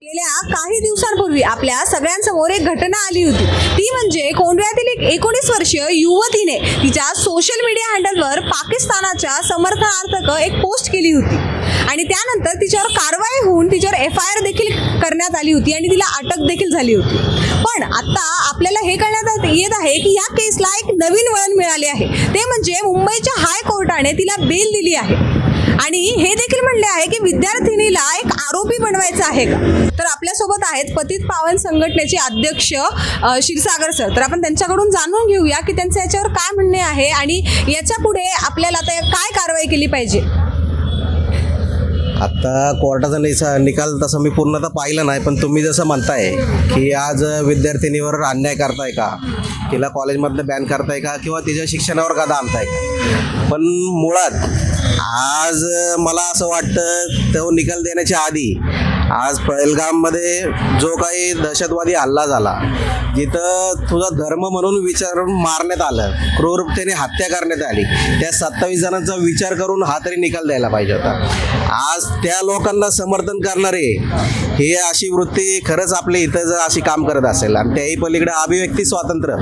गेल्या काही दिवसांपूर्वी आपल्या सगळ्यांसमोर एक घटना आली होती। ती म्हणजे कोंढव्यातील एक 19 वर्षीय युवतीने तिच्या सोशल मीडिया हँडलवर पाकिस्तानाच्या समर्थनार्थ एक पोस्ट केली होती आणि त्यानंतर तिच्यावर कारवाई होऊन तिच्यावर FIR देखील करण्यात आली होती आणि तिला अटक देखील झाली होती। पण आता आपल्याला हे कळण्यात येत आहे की या केसला एक नवीन वळण मिळाले आहे, ते म्हणजे मुंबईच्या हायकोर्टाने तिला बेल दिली आहे आणि हे देखील म्हणले आहे की विद्यार्थिनीला एक आरोपी बनवायचा आहे का। तर आपल्या सोबत आहेत पतित पावन संघटनेचे अध्यक्ष क्षीरसागर सर। तर आपण त्यांच्याकडून जाणून घेऊया की त्यांचे याच्यावर काय म्हणणे आहे आणि याच्या पुढे आपल्याला आता काय कारवाई केली पाहिजे। आता कोर्टाचा निकाल तसा मी पूर्णतः पाहिला नाही, पण तुम्ही जसं म्हणताय की आज विद्यार्थिनीवर अन्याय करताय का, तिला कॉलेजमधनं बॅन करताय का किंवा तिच्या शिक्षणावर गदा आणताय का, पण मुळात आज मला असं वाटतं तो निकाल देण्याच्या आधी आज पहलगाममध्ये जो काही दहशतवादी हल्ला झाला, जिथं तुझा धर्म म्हणून विचारून मारण्यात आलं, क्रूरतेने हत्या करण्यात आली, त्या 27 जणांचा विचार करून हा तरी निकाल द्यायला पाहिजे होता। आज त्या लोकांना समर्थन करणारे ही अशी वृत्ती खरंच आपल्या इथं जर अशी काम करत असेल आणि त्याही पलीकडे अभिव्यक्ती स्वातंत्र्य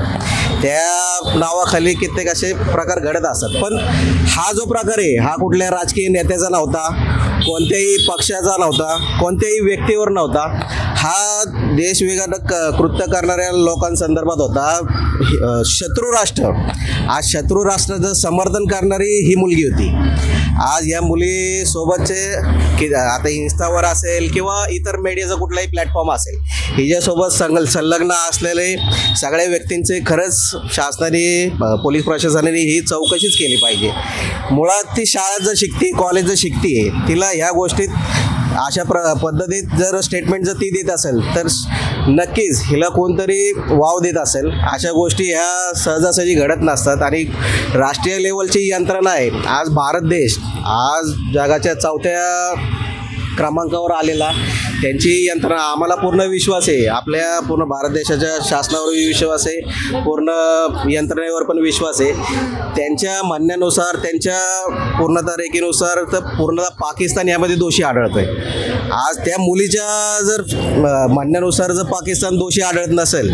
त्या नावाखाली कित्येक असे प्रकार घडत असतात, पण हा जो प्रकार आहे हा कुठल्या राजकीय नेत्याचा नव्हता, कोणत्याही पक्षाचा नव्हता, कोणत्याही व्यक्तीवर नव्हता, हा देशविघातक कृत्य करणाऱ्या लोकांसंदर्भात होता। शत्रू राष्ट्र, आज शत्रू राष्ट्राचं समर्थन करणारी ही मुलगी होती। आज या मुलीसोबतचे की आता इन्स्टावर असेल किंवा इतर मीडियाचा कुठलाही प्लॅटफॉर्म असेल, हिच्यासोबत संलग्न असलेले सगळ्या व्यक्तींचे खरंच शासनाने, पोलीस प्रशासनाने ही चौकशीच केली पाहिजे। मुळात ती शाळेत जर शिकते, कॉलेज जर शिकते, तिला ह्या गोष्टीत अशा पद्धतीत जर स्टेटमेंट जर ती देत असेल तर नक्कीच हिला कोणतरी वाव देत असेल। अशा गोष्टी ह्या सहजासहजी घडत नसतात आणि राष्ट्रीय लेवलची यंत्रणा आहे। आज भारत देश आज जगाच्या 4थ्या क्रमांकावर आलेला, त्यांची यंत्रणा आम्हाला पूर्ण विश्वास आहे, आपल्या पूर्ण भारत देशाच्या शासनावर विश्वास आहे, पूर्ण यंत्रणेवर पण विश्वास आहे। त्यांच्या म्हणण्यानुसार, त्यांच्या पूर्णतः रेखीनुसार तर पूर्णतः पाकिस्तान यामध्ये दोषी आढळतोय। आज त्या मुलीच्या जर म्हणण्यानुसार जर पाकिस्तान दोषी आढळत नसेल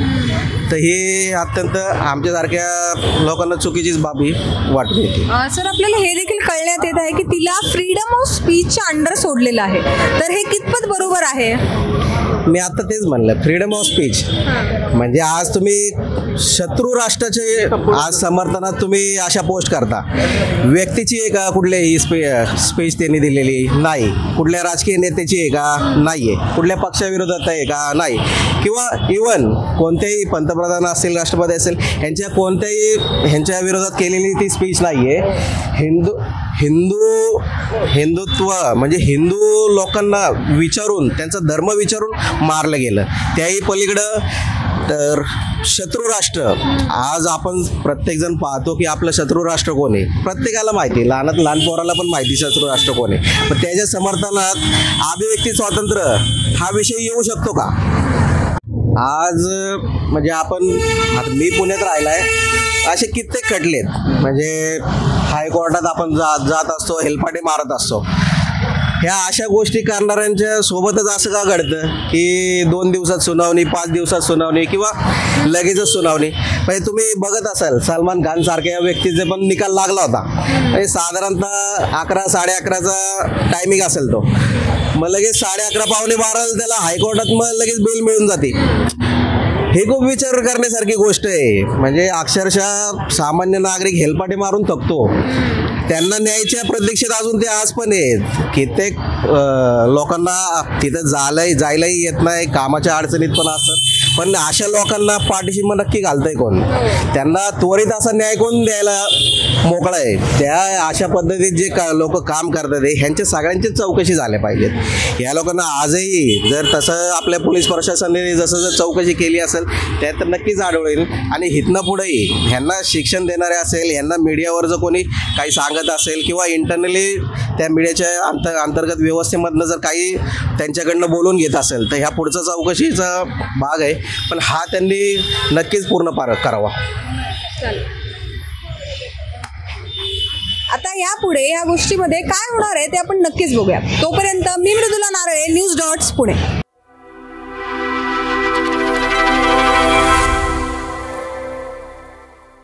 तर हे अत्यंत आमच्यासारख्या लोकांना चुकीचीच बाबी वाटते। सर, आपल्याला हे देखील कळण्यात येत आहे की तिला फ्रीडम ऑफ स्पीचच्या अंडर सोडलेलं आहे, तर हे कितपत बरोबर आहे? मी आता तेच म्हणलं, फ्रीडम ऑफ स्पीच म्हणजे आज तुम्ही शत्रू राष्ट्राचे आज समर्थनात तुम्ही अशा पोस्ट करता, व्यक्तीची आहे का कुठल्याही स्पीच त्यांनी दिलेली नाही, कुठल्या राजकीय नेत्याची आहे का नाही आहे, कुठल्या पक्षाविरोधात आहे का नाही, किंवा इवन कोणत्याही पंतप्रधान असतील, राष्ट्रपती असेल, ह्यांच्या विरोधात केलेली ती स्पीच नाही आहे। हिंदुत्व म्हणजे हिंदू लोकांना विचारून, त्यांचा धर्म विचारून मारलं गेलं, त्याही पलीकडं तर शत्रू राष्ट्र। आज आपण प्रत्येकजण पाहतो की आपलं शत्रू राष्ट्र कोण आहे, प्रत्येकाला माहिती, लहानात लहान पोराला पण माहिती शत्रू राष्ट्र कोण आहे, पण त्याच्या समर्थनात अभिव्यक्ती स्वातंत्र्य हा विषय येऊ शकतो का? आज म्हणजे आपण, आता मी पुण्यात राहिला आहे, असे कित्येक खटलेत, म्हणजे हायकोर्टात आपण जात असतो, हेलपाटे मारत असतो। ह्या अशा गोष्टी करणाऱ्यांच्या सोबतच असं का घडतं की 2 दिवसात सुनावणी, 5 दिवसात सुनावणी किंवा लगेचच सुनावणी। म्हणजे तुम्ही बघत असाल सलमान खान सारख्या व्यक्तीचे पण निकाल लागला होता, म्हणजे साधारणतः 11, 11:30चा टायमिंग असेल तो, मग लगेच 11:30, 11:45 त्याला हायकोर्टात मग लगेच बेल मिळून जाते। हे खूप विचार करण्यासारखी गोष्ट आहे। म्हणजे अक्षरशः सामान्य नागरिक हेलपाटे मारून थकतो, त्यांना न्यायच्या प्रतीक्षेत अजून ते आज पण आहेत। कित्येक लोकांना तिथं जायलाही येत नाही, कामाच्या अडचणीत पण असतात, पण अशा लोकांना पाठीशी मग नक्की घालतंय कोण? त्यांना त्वरित असा न्याय कोण द्यायला मोकळा आहे? त्या अशा पद्धतीत जे लोक काम करतात ह्यांच्या सगळ्यांची चौकशी झाल्या पाहिजेत। या लोकांना आजही जर तसं आपल्या पोलीस प्रशासनाने जर चौकशी केली असेल त्यात नक्कीच आढळेल आणि हितनं पुढेही ह्यांना शिक्षण देणारे असेल, ह्यांना मीडियावर जर कोणी काही सांगत असेल किंवा इंटरनली त्या मीडियाच्या अंतर्गत व्यवस्थेमधनं जर काही त्यांच्याकडनं बोलून घेत असेल तर ह्या पुढचा चौकशीचा भाग आहे, पण हा त्यांनी नक्कीच पूर्ण करावा। आता यापुढे या गोष्टीमध्ये काय होणार आहे ते आपण नक्कीच बघूया। तोपर्यंत मी मृदुला नारळे, न्यूज डॉट्स पुणे।